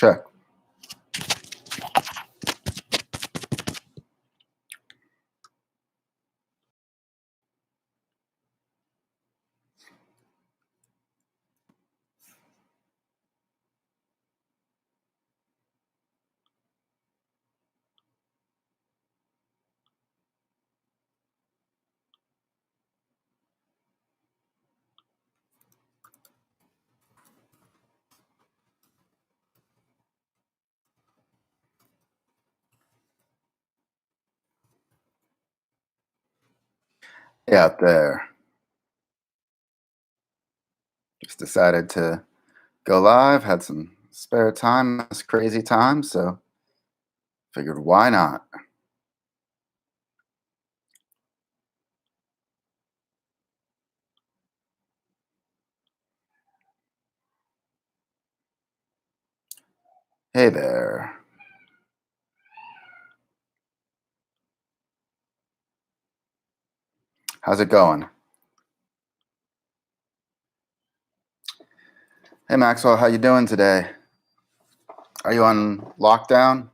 Check. Hey out there. Just decided to go live. Had some spare time this crazy time, so figured why not? Hey there. How's it going? Hey Maxwell, how you doing today? Are you on lockdown?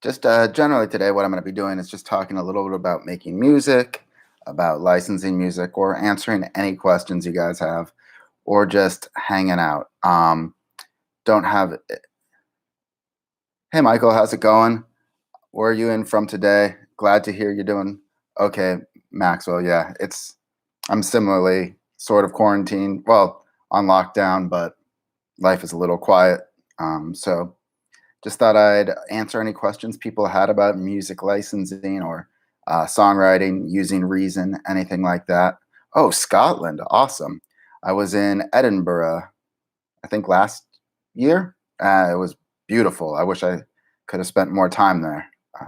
Just generally today, what I'm going to be doing is just talking a little bit about making music, about licensing music, or answering any questions you guys have, or just hanging out. Don't have. Hey Michael, how's it going? Where are you in from today? Glad to hear you're doing okay, Maxwell. Yeah, I'm similarly sort of quarantined, well, on lockdown, but life is a little quiet. So just thought I'd answer any questions people had about music licensing or songwriting, using Reason, anything like that. Oh, Scotland, awesome. I was in Edinburgh, I think last year. It was beautiful. I wish I could have spent more time there. Uh,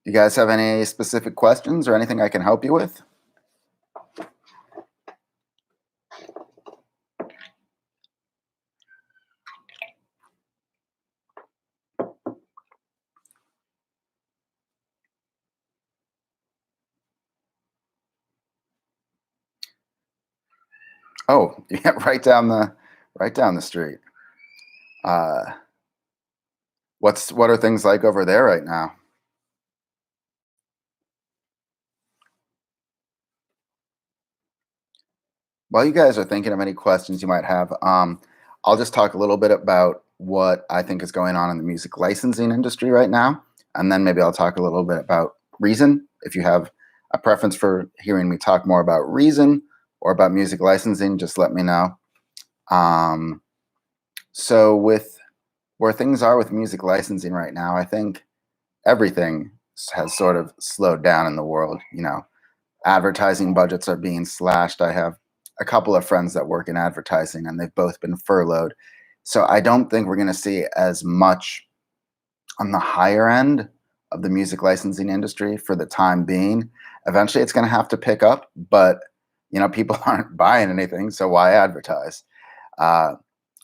you guys have any specific questions or anything I can help you with? Oh, yeah, right down the street. Uh, what are things like over there right now? While you guys are thinking of any questions you might have, I'll just talk a little bit about what I think is going on in the music licensing industry right now, and then maybe I'll talk a little bit about Reason. If you have a preference for hearing me talk more about Reason or about music licensing, just let me know. Um, so with where things are with music licensing right now, I think everything has sort of slowed down in the world. Advertising budgets are being slashed. I have a couple of friends that work in advertising and they've both been furloughed. So I don't think we're going to see as much on the higher end of the music licensing industry for the time being. Eventually it's going to have to pick up, but people aren't buying anything, so why advertise? Uh,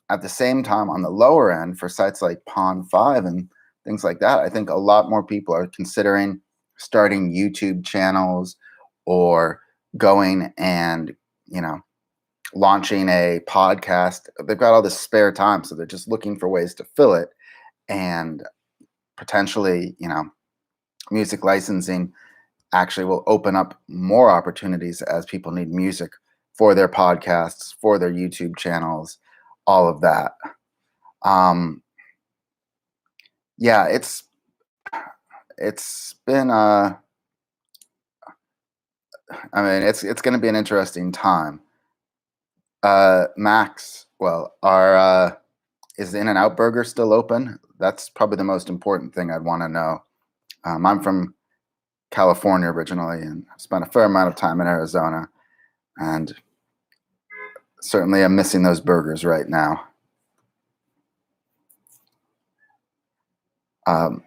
at the same time, on the lower end, for sites like Pond5 and things like that, I think a lot more people are considering starting YouTube channels or going and, you know, launching a podcast. They've got all this spare time, so they're just looking for ways to fill it. And potentially, music licensing actually will open up more opportunities as people need music for their podcasts, for their YouTube channels, all of that. Um, yeah, it's been I mean it's going to be an interesting time. Max, well, are is the In-N-Out Burger still open? That's probably the most important thing I'd want to know. I'm from California originally and spent a fair amount of time in Arizona, and certainly I'm missing those burgers right now. Um,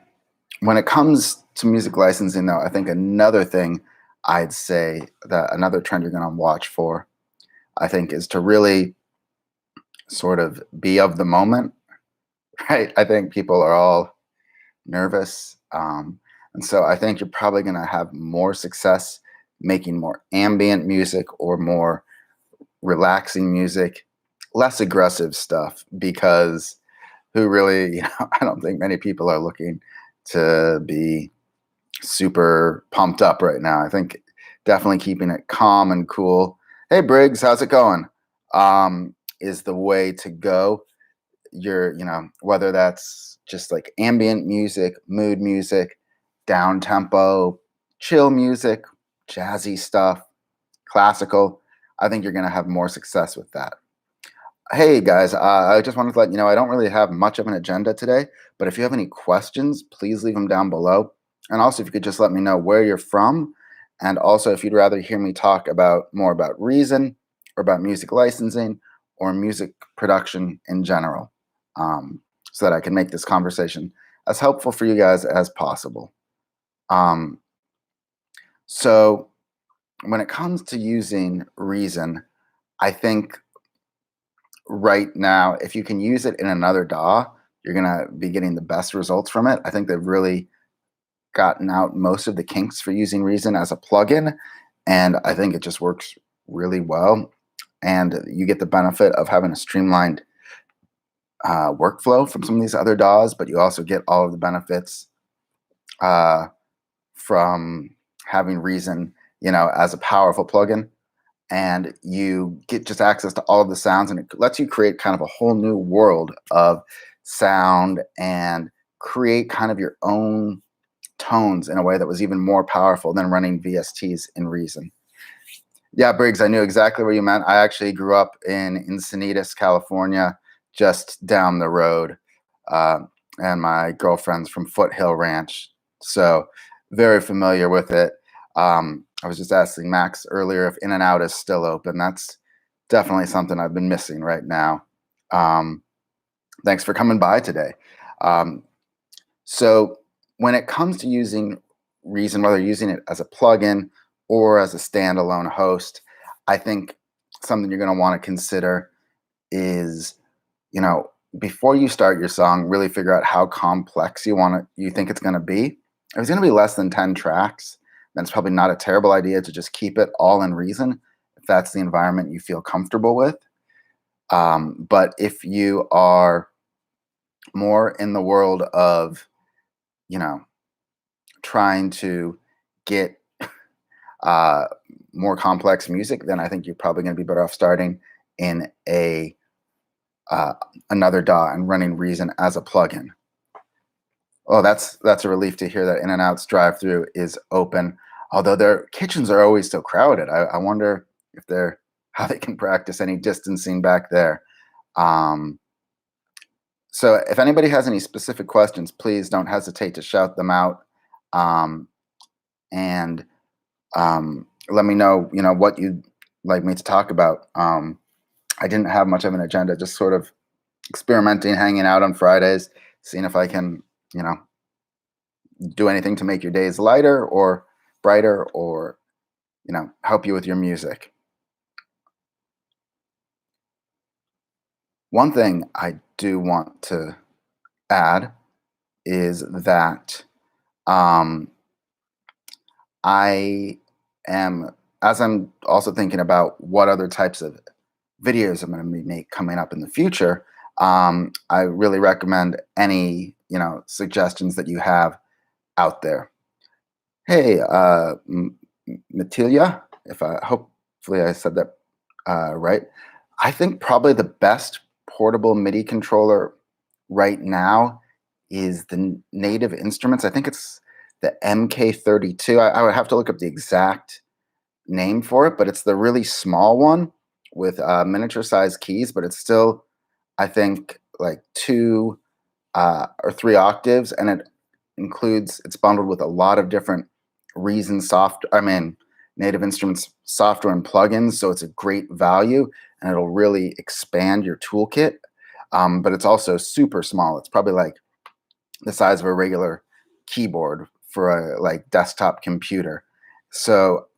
when it comes to music licensing, though, I think another thing I'd say that another trend you're going to watch for, I think, is to really sort of be of the moment, right? I think people are all nervous. And so I think you're probably going to have more success making more ambient music or more relaxing music, less aggressive stuff, because who really, I don't think many people are looking to be super pumped up right now. I think definitely keeping it calm and cool. Hey, Briggs, how's it going? Is the way to go. Whether that's just like ambient music, mood music, down tempo, chill music, jazzy stuff, classical. I think you're going to have more success with that. Hey guys, I just wanted to let you know I don't really have much of an agenda today, but if you have any questions, please leave them down below. And also, if you could just let me know where you're from, and also if you'd rather hear me talk about more about Reason or about music licensing or music production in general, so that I can make this conversation as helpful for you guys as possible. Um, so, when it comes to using Reason, I think right now, if you can use it in another DAW, you're gonna be getting the best results from it. I think they've really gotten out most of the kinks for using Reason as a plugin, and I think it just works really well. And you get the benefit of having a streamlined workflow from some of these other DAWs, but you also get all of the benefits uh, from having Reason, as a powerful plugin. And you get just access to all of the sounds, and it lets you create kind of a whole new world of sound and create kind of your own tones in a way that was even more powerful than running VSTs in Reason. Yeah, Briggs, I knew exactly what you meant. I actually grew up in Encinitas, California, just down the road. Uh, and my girlfriend's from Foothill Ranch. So very familiar with it. I was just asking Max earlier if In-N-Out is still open. That's definitely something I've been missing right now. Um, thanks for coming by today. Um, so when it comes to using Reason, whether you're using it as a plugin or as a standalone host, I think something you're going to want to consider is, before you start your song, really figure out how complex you think it's going to be. If it's going to be less than 10 tracks, then it's probably not a terrible idea to just keep it all in Reason if that's the environment you feel comfortable with. But if you are more in the world of, trying to get uh, more complex music, then I think you're probably going to be better off starting in another DAW and running Reason as a plugin. Oh, that's a relief to hear that In-N-Out's drive-through is open. Although their kitchens are always so crowded, I wonder if how they can practice any distancing back there. So if anybody has any specific questions, please don't hesitate to shout them out, and let me know, what you'd like me to talk about. I didn't have much of an agenda, just sort of experimenting, hanging out on Fridays, seeing if I can, do anything to make your days lighter or brighter, or, help you with your music. One thing I do want to add is that I am, as I'm also thinking about what other types of videos I'm going to make coming up in the future, I really recommend any, suggestions that you have out there. Hey, Matilia, if hopefully I said that right. I think probably the best portable MIDI controller right now is the Native Instruments. I think it's the MK32. I would have to look up the exact name for it, but it's the really small one with miniature size keys, but it's still, I think, like 2 or 3 octaves, and it's bundled with a lot of different Native Instruments software and plugins, so it's a great value, and it'll really expand your toolkit. But it's also super small. It's probably like the size of a regular keyboard for a desktop computer. So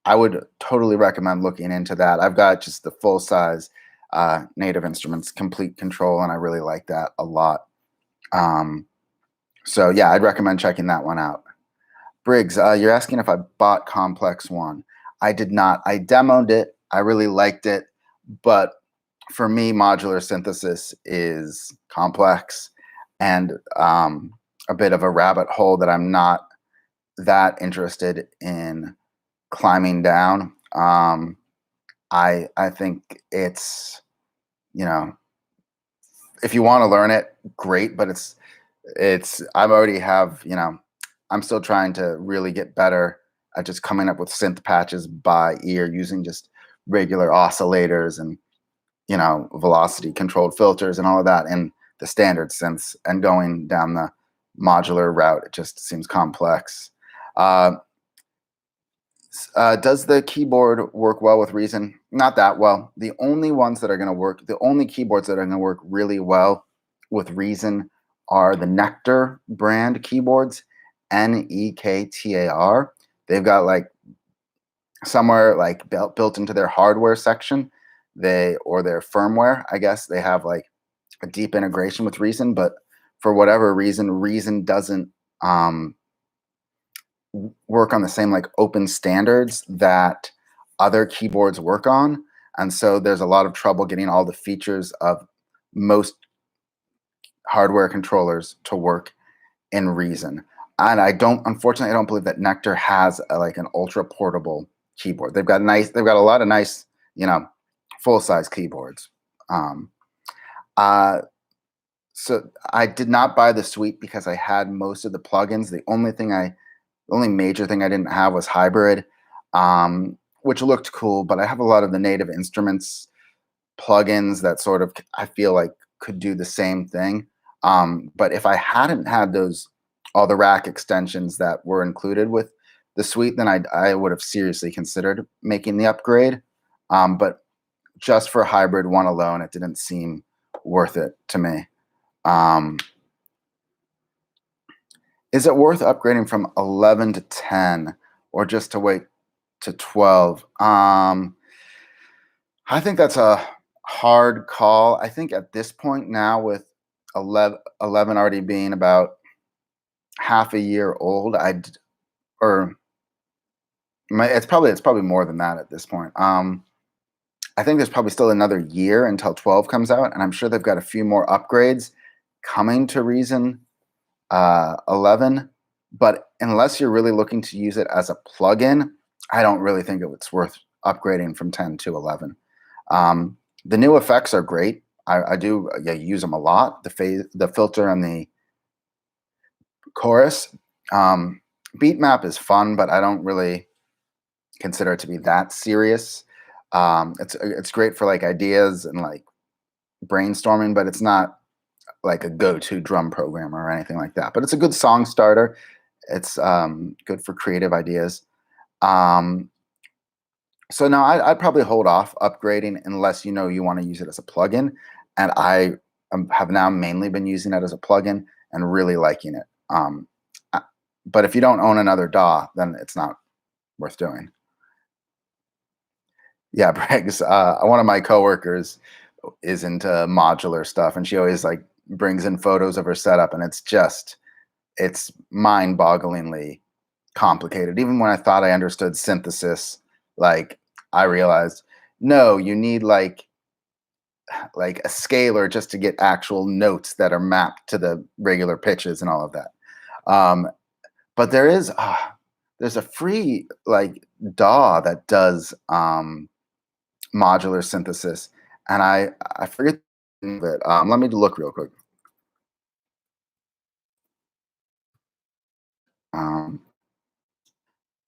I would totally recommend looking into that. I've got just the full size Native Instruments Complete Control, and I really like that a lot. So yeah, I'd recommend checking that one out. Briggs, you're asking if I bought Complex One. I did not. I demoed it. I really liked it, but for me, modular synthesis is complex and a bit of a rabbit hole that I'm not that interested in climbing down. I think it's, you know, if you want to learn it, great, but I already have, I'm still trying to really get better at just coming up with synth patches by ear using just regular oscillators and, velocity controlled filters and all of that in the standard synths, and going down the modular route, it just seems complex. Does the keyboard work well with Reason? Not that well. The only keyboards that are going to work really well with Reason are the Nektar brand keyboards, Nektar. They've got like somewhere like built into their hardware section, or their firmware, I guess, they have like a deep integration with Reason, but for whatever reason, Reason doesn't work on the same like open standards that other keyboards work on. And so there's a lot of trouble getting all the features of most hardware controllers to work in Reason. And unfortunately, I don't believe that Nektar has like an ultra portable keyboard. They've got a lot of nice, full size keyboards. So I did not buy the Suite because I had most of the plugins. The only major thing I didn't have was Hybrid, which looked cool, but I have a lot of the Native Instruments plugins that sort of, I feel like, could do the same thing. But if I hadn't had all the rack extensions that were included with the Suite, then I would have seriously considered making the upgrade. But just for Hybrid one alone, it didn't seem worth it to me. Is it worth upgrading from 11 to 10 or just to wait to 12? I think that's a hard call. I think at this point now, with 11 already being about half a year old, it's probably more than that at this point. I think there's probably still another year until 12 comes out, and I'm sure they've got a few more upgrades coming to Reason 11. But unless you're really looking to use it as a plugin, I don't really think it's worth upgrading from 10 to 11. The new effects are great. I do use them a lot. The filter and the chorus. Beat map is fun, but I don't really consider it to be that serious. It's great for like ideas and like brainstorming, but it's not like a go-to drum programmer or anything like that. But it's a good song starter. It's good for creative ideas. So no, I'd probably hold off upgrading unless you want to use it as a plugin. And I have now mainly been using it as a plugin and really liking it. But if you don't own another DAW, then it's not worth doing. Yeah, Briggs. One of my coworkers is into modular stuff, and she always like brings in photos of her setup, and it's mind-bogglingly complicated. Even when I thought I understood synthesis, like I realized, no, you need like a scaler just to get actual notes that are mapped to the regular pitches and all of that. But there's a free like DAW that does modular synthesis, and I forget it. Let me look real quick.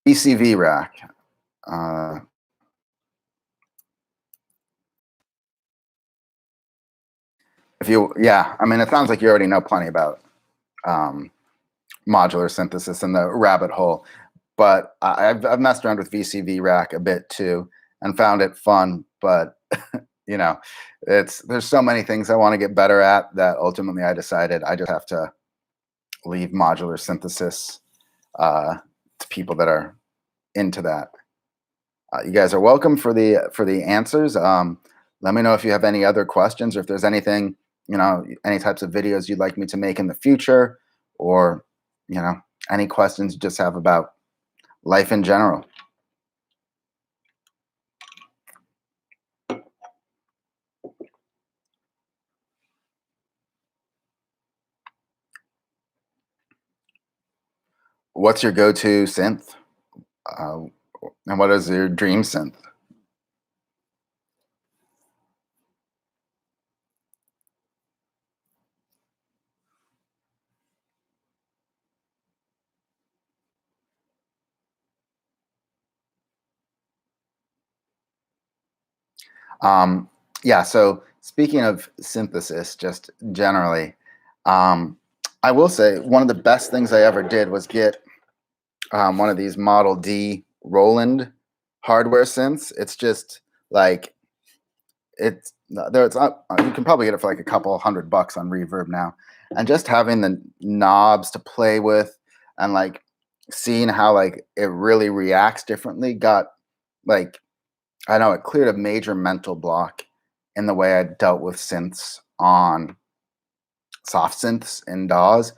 VCV Rack. I mean, it sounds like you already know plenty about modular synthesis and the rabbit hole, but I've messed around with VCV Rack a bit too and found it fun. But there's so many things I want to get better at that ultimately I decided I just have to leave modular synthesis to people that are into that. You guys are welcome for the answers. Let me know if you have any other questions or if there's anything, any types of videos you'd like me to make in the future, or, you know, any questions you just have about life in general. What's your go-to synth? Uh, and what is your dream synth? Um, yeah, so speaking of synthesis, just generally, um, I will say one of the best things I ever did was get one of these Model D Roland hardware synths. It's just like it's there. It's up. You can probably get it for like a couple $100 on Reverb now, and just having the knobs to play with and like seeing how like it really reacts differently got like I know it cleared a major mental block in the way I dealt with synths on soft synths in DAWs,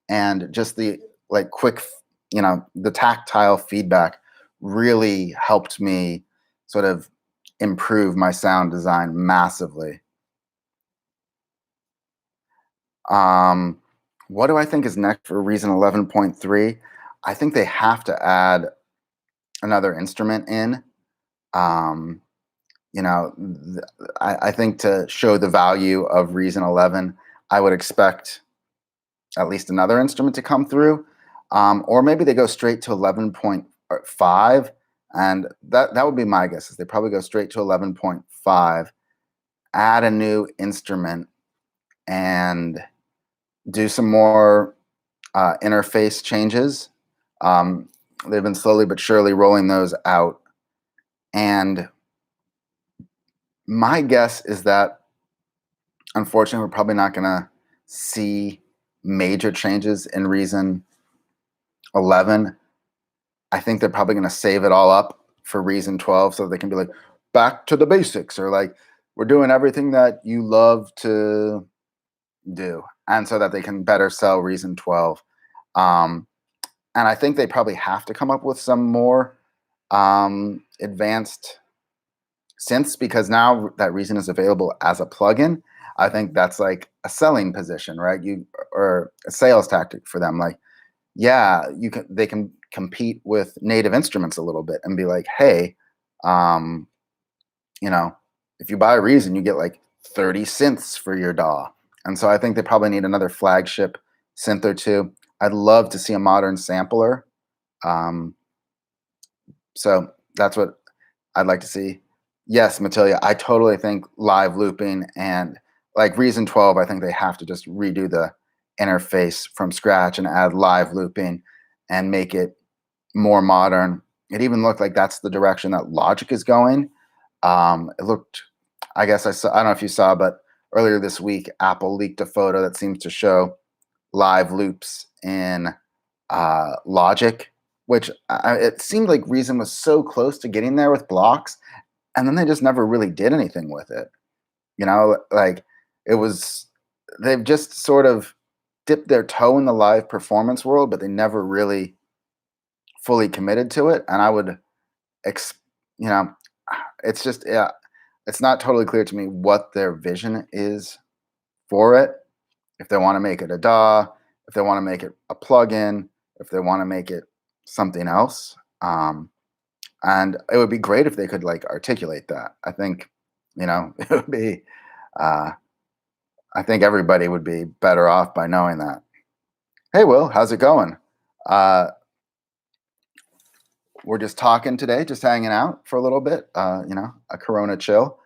and just the like quick, the tactile feedback really helped me sort of improve my sound design massively. Um, what do I think is next for Reason 11.3? I think they have to add another instrument in. Um, I think to show the value of Reason 11, I would expect at least another instrument to come through, or maybe they go straight to 11.5, and that would be my guess. Is they probably go straight to 11.5, add a new instrument, and do some more interface changes. Um, they've been slowly but surely rolling those out, and my guess is that unfortunately we're probably not going to see major changes in Reason 11. I think they're probably going to save it all up for Reason 12 so they can be like, back to the basics, or like, we're doing everything that you love to do. And so that they can better sell Reason 12. Um, and I think they probably have to come up with some more advanced synths, because now that Reason is available as a plugin, I think that's like a selling position, right? Or a sales tactic for them. Like, yeah, they can compete with native instruments a little bit and be like, hey, um, you know, if you buy Reason, you get like 30 synths for your DAW. And so I think they probably need another flagship synth or two. I'd love to see a modern sampler. Um, so that's what I'd like to see. Yes, Matilia, I totally think live looping and like Reason 12, I think they have to just redo the interface from scratch and add live looping and make it more modern. It even looked like that's the direction that Logic is going. It looked, I guess I don't know if you saw, but earlier this week, Apple leaked a photo that seems to show live loops in Logic, which it seemed like Reason was so close to getting there with blocks, and then they just never really did anything with it. Like it was, they've just sort of dipped their toe in the live performance world, but they never really fully committed to it. And I would, ex, you know, it's just, yeah, it's not totally clear to me what their vision is for it. If they want to make it a DAW, if they want to make it a plugin, if they want to make it something else. And it would be great if they could like articulate that. I think, it would be, uh, I think everybody would be better off by knowing that. Hey, Will, how's it going? Uh, we're just talking today, just hanging out for a little bit, a Corona chill.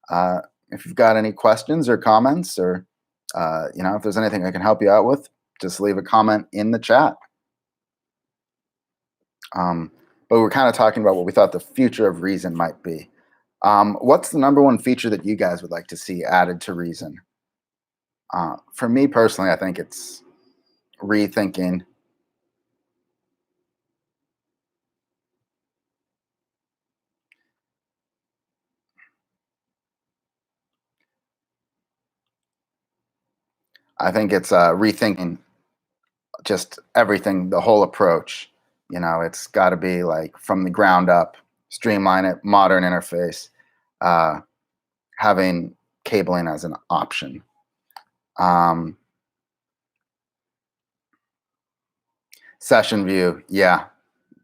Uh, if you've got any questions or comments, or, if there's anything I can help you out with, just leave a comment in the chat. But we're kind of talking about what we thought the future of Reason might be. What's the number one feature that you guys would like to see added to Reason? For me personally, I think it's rethinking. I think it's rethinking just everything, the whole approach. It's got to be like from the ground up, streamline it, modern interface, uh, having cabling as an option. Um, Session view, yeah,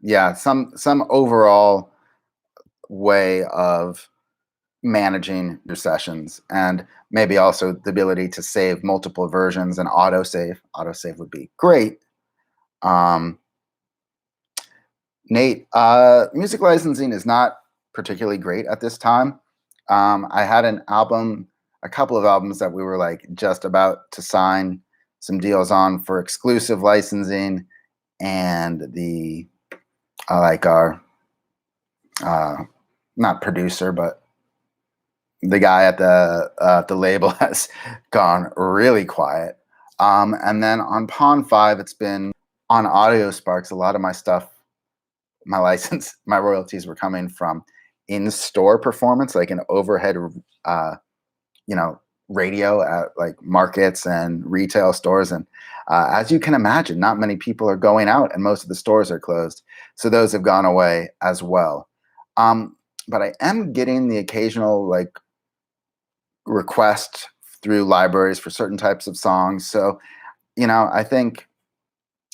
yeah, some overall way of managing your sessions, and maybe also the ability to save multiple versions and autosave. Autosave would be great. Um, Nate, music licensing is not particularly great at this time. I had a couple of albums that we were like just about to sign some deals on for exclusive licensing, and the like our uh, not producer, but the guy at the label has gone really quiet. And then on Pawn Five, it's been on Audio Sparks. A lot of my stuff, my license, my royalties were coming from in-store performance, like an overhead, uh, you know, radio at like markets and retail stores. And as you can imagine, not many people are going out, and most of the stores are closed. So those have gone away as well. Um, but I am getting the occasional like request through libraries for certain types of songs. So, I think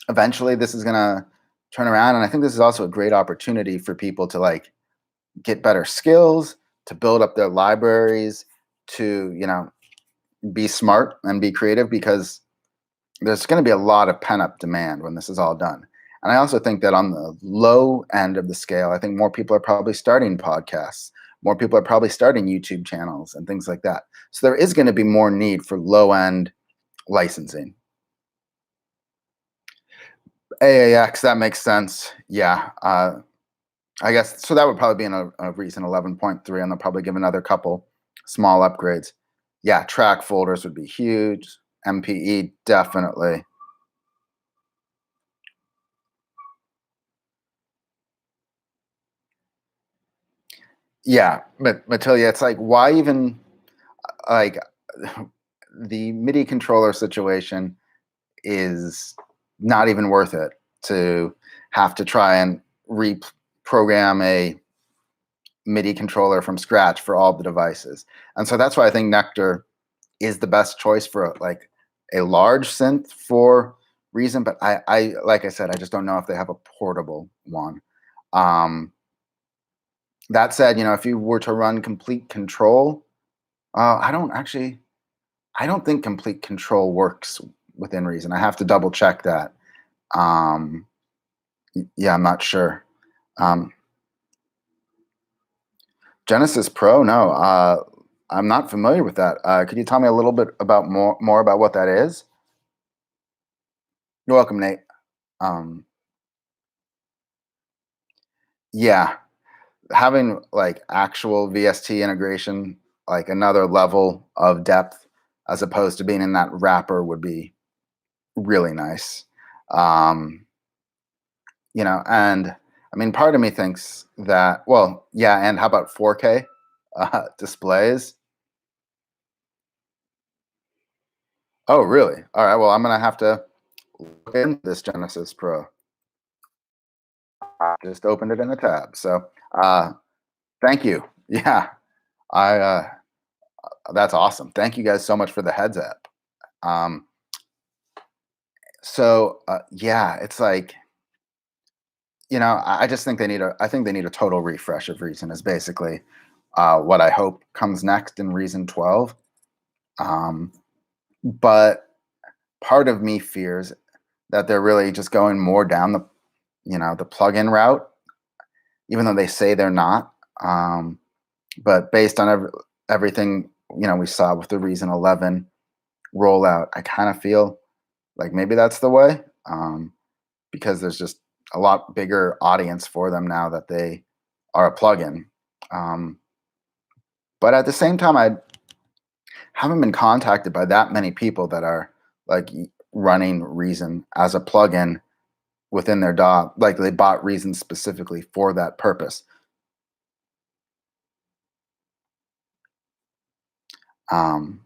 eventually this is going to turn around. And I think this is also a great opportunity for people to like get better skills, to build up their libraries, to, be smart and be creative, because there's going to be a lot of pent up demand when this is all done. And I also think that on the low end of the scale, I think more people are probably starting podcasts. More people are probably starting YouTube channels and things like that. So there is going to be more need for low end licensing. AAX, that makes sense. Yeah. I guess so. That would probably be in a recent 11.3, and they'll probably give another couple small upgrades. Yeah. Track folders would be huge. MPE, definitely. Yeah. But Matilda, it's like, why even like the MIDI controller situation is not even worth it to have to try and reprogram a MIDI controller from scratch for all the devices. And so that's why I think Nectar is the best choice for like a large synth for Reason. But I like I said, I just don't know if they have a portable one. Um, that said, if you were to run Complete Control, I don't actually, I don't think Complete Control works within Reason. I have to double check that. Um, yeah, I'm not sure. Um, Genesis Pro, no, I'm not familiar with that. Could you tell me a little bit about more about what that is? You're welcome, Nate. Um, yeah, having like actual VST integration, like another level of depth, as opposed to being in that wrapper, would be really nice. Um, and I mean, part of me thinks that, well, yeah, and how about 4K displays? Oh, really? All right. Well, I'm gonna have to look into this Genesis Pro. I just opened it in a tab. So, uh, thank you. Yeah, I. That's awesome. Thank you guys so much for the heads up. Um, yeah, it's like, I just think I think they need a total refresh of Reason. Is basically what I hope comes next in Reason 12. Um, but part of me fears that they're really just going more down the plugin route, even though they say they're not. But based on everything we saw with the Reason 11 rollout, I kind of feel like maybe that's the way, because there's just a lot bigger audience for them now that they are a plugin. Um, but at the same time, I haven't been contacted by that many people that are like running Reason as a plugin within their DAW, like they bought Reason specifically for that purpose. Um,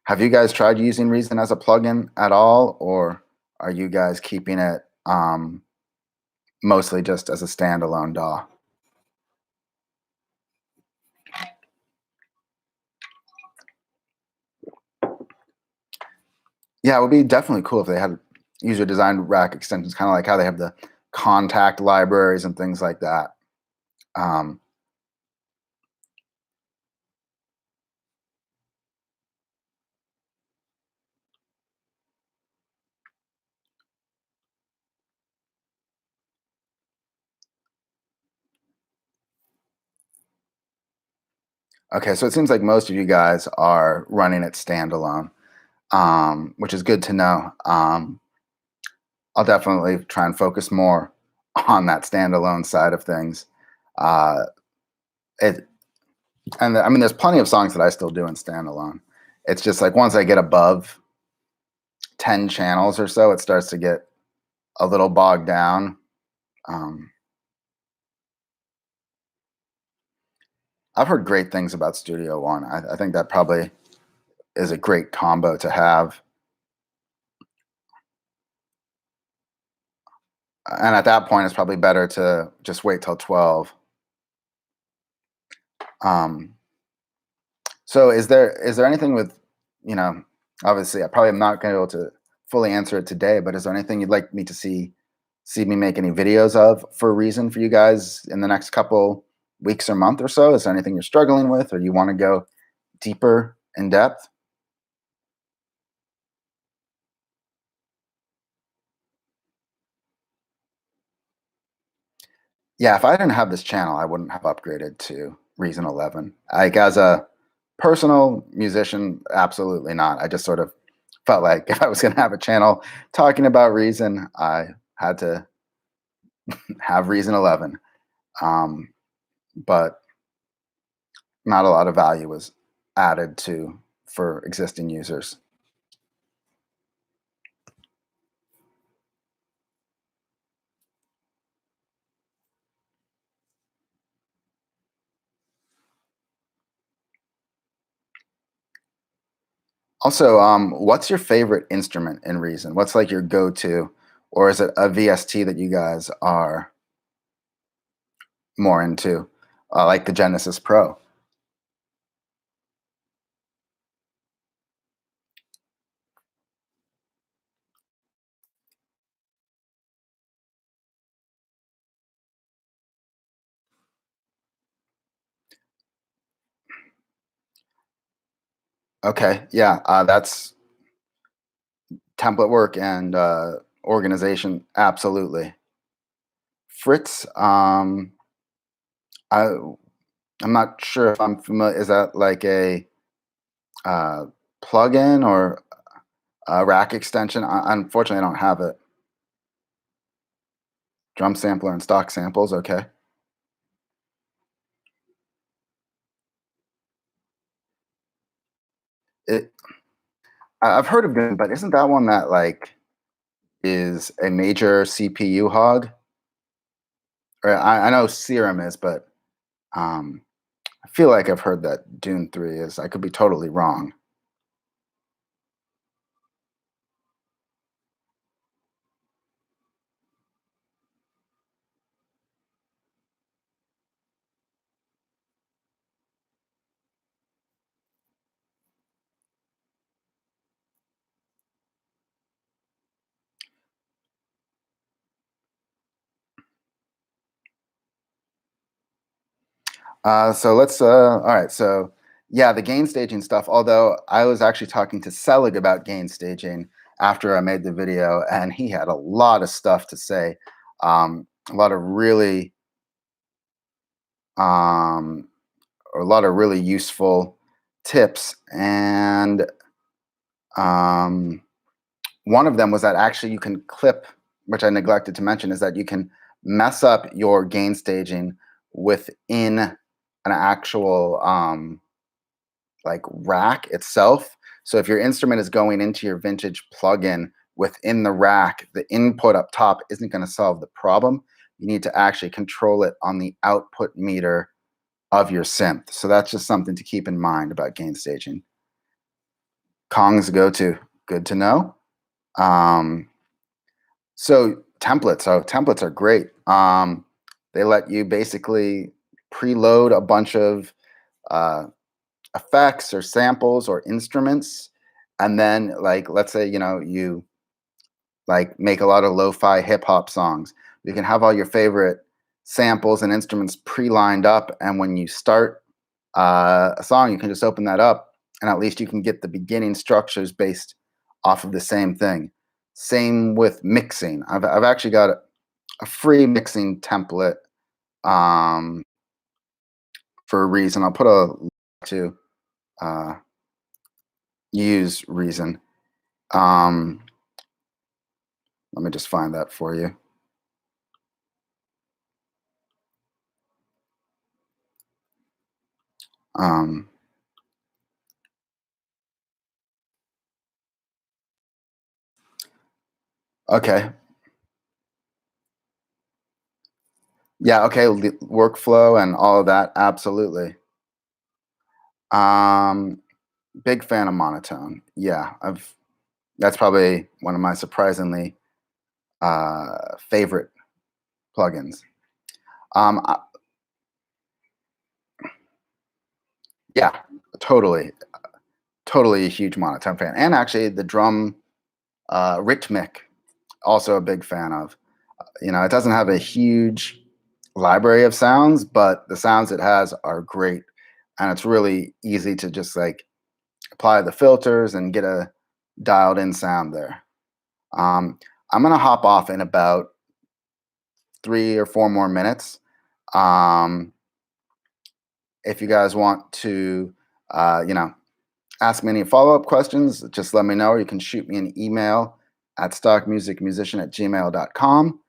Have you guys tried using Reason as a plugin at all, or are you guys keeping it mostly just as a standalone DAW? Yeah, it would be definitely cool if they had user designed rack extensions, kind of like how they have the contact libraries and things like that. Um, okay, so it seems like most of you guys are running it standalone, which is good to know. I'll definitely try and focus more on that standalone side of things. Uh, it and I mean, there's plenty of songs that I still do in standalone. It's just like once I get above 10 channels or so, it starts to get a little bogged down. Um, I've heard great things about Studio One. I think that probably is a great combo to have. And at that point, it's probably better to just wait till 12. Um, so is there anything with, you know, obviously I probably am not going to be able to fully answer it today, but is there anything you'd like me to see me make any videos of for Reason for you guys in the next couple weeks or month or so? Is there anything you're struggling with or you want to go deeper in depth? Yeah, if I didn't have this channel, I wouldn't have upgraded to Reason 11. Like as a personal musician, absolutely not. I just sort of felt like if I was going to have a channel talking about Reason, I had to have Reason 11. Um, but not a lot of value was added to for existing users. Also, what's your favorite instrument in Reason? What's like your go-to, or is it a VST that you guys are more into, like the Genesis Pro? Okay, yeah, that's template work and organization. Absolutely, Fritz. I I'm not sure if I'm familiar. Is that like a uh, plugin or a rack extension? Unfortunately, I don't have it. Drum sampler and stock samples. Okay. It. I've heard of them, but isn't that one that like is a major CPU hog? Or I know Serum is, but um, I feel like I've heard that Dune 3 is. I could be totally wrong. So let's. All right. So yeah, the gain staging stuff. Although I was actually talking to Selig about gain staging after I made the video, and he had a lot of stuff to say. A lot of really, um, a lot of really useful tips, and um, one of them was that actually you can clip, which I neglected to mention, is that you can mess up your gain staging within an actual like rack itself. So if your instrument is going into your vintage plugin within the rack, the input up top isn't going to solve the problem. You need to actually control it on the output meter of your synth. So that's just something to keep in mind about gain staging. Kong's go-to. Good to know. Um, so templates. Oh, templates are great. They let you basically preload a bunch of uh, effects or samples or instruments, and then like let's say you like make a lot of lo-fi hip hop songs. You can have all your favorite samples and instruments pre-lined up, and when you start a song, you can just open that up, and at least you can get the beginning structures based off of the same thing. Same with mixing. I've actually got a free mixing template um, for a reason. I'll put a link to uh, use Reason. Um, let me just find that for you. Um, okay. Yeah, okay, workflow and all of that, absolutely. Um, big fan of monotone. Yeah, I've that's probably one of my surprisingly favorite plugins. Um, I- yeah, totally, totally a huge monotone fan, and actually the drum Rhythmic, also a big fan of. It doesn't have a huge library of sounds, but the sounds it has are great, and it's really easy to just like apply the filters and get a dialed in sound there. Um, I'm gonna hop off in about 3 or 4 more minutes. Um, if you guys want to, you know, ask me any follow up questions, just let me know, or you can shoot me an email at stockmusicmusician@gmail.com.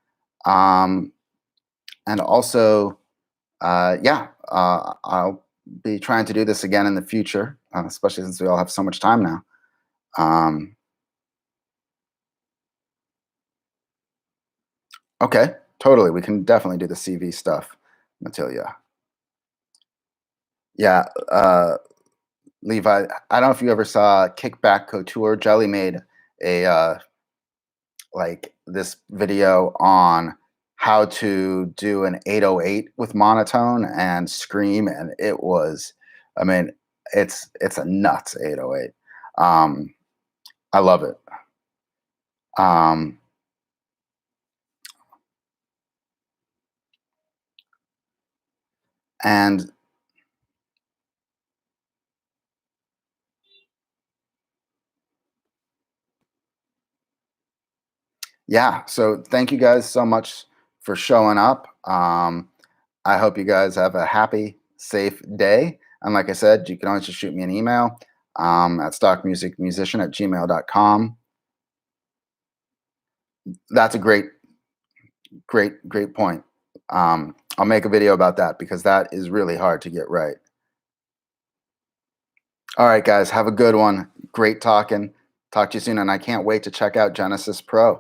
Um, and also, yeah, I'll be trying to do this again in the future, especially since we all have so much time now. Um, okay, totally. We can definitely do the CV stuff, Matilda. Yeah, Levi, I don't know if you ever saw Kickback Couture. Jelly made a like this video on how to do an 808 with monotone and scream, and it was, I mean, it's a nuts 808. Um, I love it. Um, and yeah, so thank you guys so much for showing up. I hope you guys have a happy, safe day. And like I said, you can always just shoot me an email at stockmusicmusician@gmail.com. That's a great point. I'll make a video about that because that is really hard to get right. All right, guys, have a good one. Great talking. Talk to you soon. And I can't wait to check out Genesis Pro.